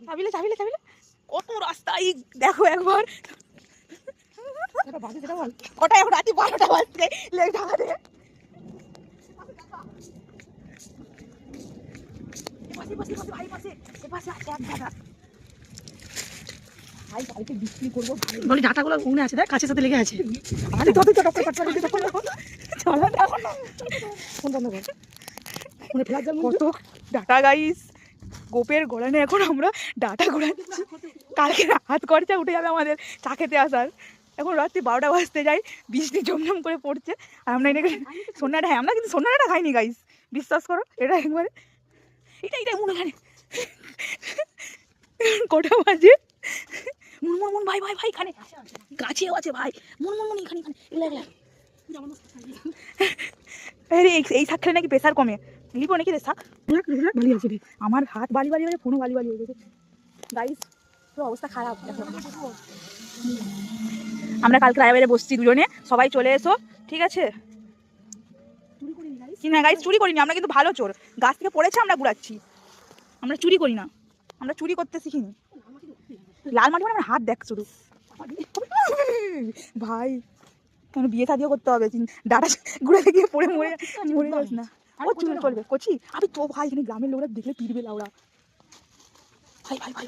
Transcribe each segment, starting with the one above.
চাবিলে চাবিলে চাবিলে কত রাস্তায় দেখো একবার কটা এখন রাতে 12টা বাজছে লেগ ঢাকা দিয়ে বলি ডাটাগুলো উনে আছে দেখ কাছের সাথে লেগে আছে কত ডাটা গাইস গোপের গোড়ানে এখন আমরা ডাটা ঘোরাচ্ছি কালকে হাত খরচা উঠে যাবে আমাদের চা খেতে আসার এখন রাত্রি 12টা বাজতে যাই বৃষ্টি জমজম করে পড়ছে আর আমরা এনেকে সোনাটা হ্যাঁ আমরা কিন্তু সোনাটা খাইনি গাইস বিশ্বাস করো এটা একবারে এটাই মনে হয় কটা বাজে মুন ভাই ভাই ভাই এখানে গাছেও আছে ভাই মুন এখানে এই শাক খেলে নাকি প্রেশার কমে লিপো নাকি রে শাক বালি আছে আমার হাত বালি হয়ে ফোনও বালি হয়ে গেছে গাইস তো অবস্থা খারাপ আমরা কালকে রায়বাড়িতে বসছি দুজনে সবাই চলে এসো ঠিক আছে কি না গাইস চুরি করিনি আমরা কিন্তু ভালো চোর গাছ থেকে পড়েছে আমরা ঘুরাচ্ছি আমরা চুরি করি না আমরা চুরি করতে শিখিনি লাল মাটি মানে আমার হাত দেখ শুধু ভাই কেন বিয়ে শাদিও করতে হবে ডাটা ঘুরে গিয়ে পড়ে মরে যাস না ও চুরি করবে কচি আমি তো ভাই এখানে গ্রামের লোকরা দেখলে পিটবে লাউরা ভাই ভাই ভাই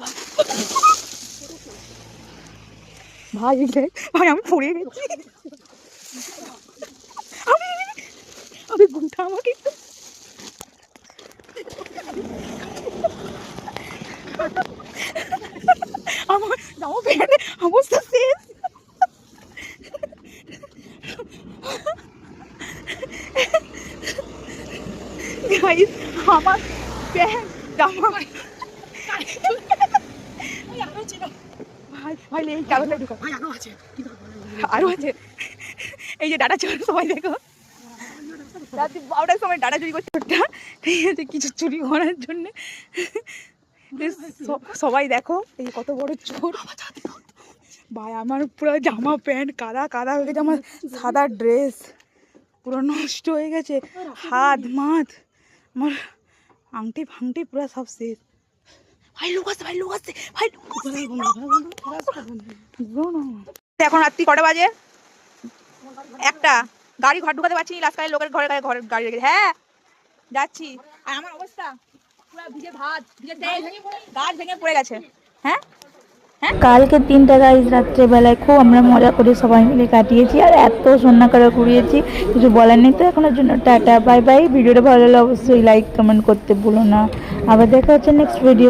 ভাই ভাই ভাই আমি পড়ে গেছি আমি ঘুমটা আমাকে একটু আমার জামা প্যান্ট অবস্থা শেষ গাইস আমার প্যান্ট জামা ভাই ভাই এই কাগজটা ঢুকা ভাই আরো আছে এই যে ডাটা চোর সবাই দেখো রাত্রি 12টার সময় ডাটা চুরি করছে ঠিক আছে কিছু চুরি করার জন্য সবাই দেখো এই কত বড় চোর ভাই আমার পুরো জামা প্যান্ট কাদা হয়ে গেছে আমার সাদা ড্রেস পুরো নষ্ট হয়ে গেছে হাত মাথ আমার আংটি ফাংটি পুরো সব শেষ এখন রাত্রি কটা বাজে একটা গাড়ি ঘর ঢুকাতে পারছি লাস্টকালে লোকের ঘরে গাড়ি রেখে হ্যাঁ যাচ্ছি আর আমার অবস্থা পুরো ভিজে ভাত ভিজে তেল গাছ ভেঙে পড়ে গেছে হ্যাঁ কালকে 3টা গাইজ রাত্রেবেলায় খুব আমরা মজা করে সবাই মিলে কাটিয়েছি আর এত সন্না করে ঘুরিয়েছি কিছু বলার নেই তো এখনের জন্য টাটা বাই বাই ভিডিওটা ভালো লাগলে অবশ্যই লাইক কমেন্ট করতে ভুলো না আবার দেখা হচ্ছে নেক্সট ভিডিও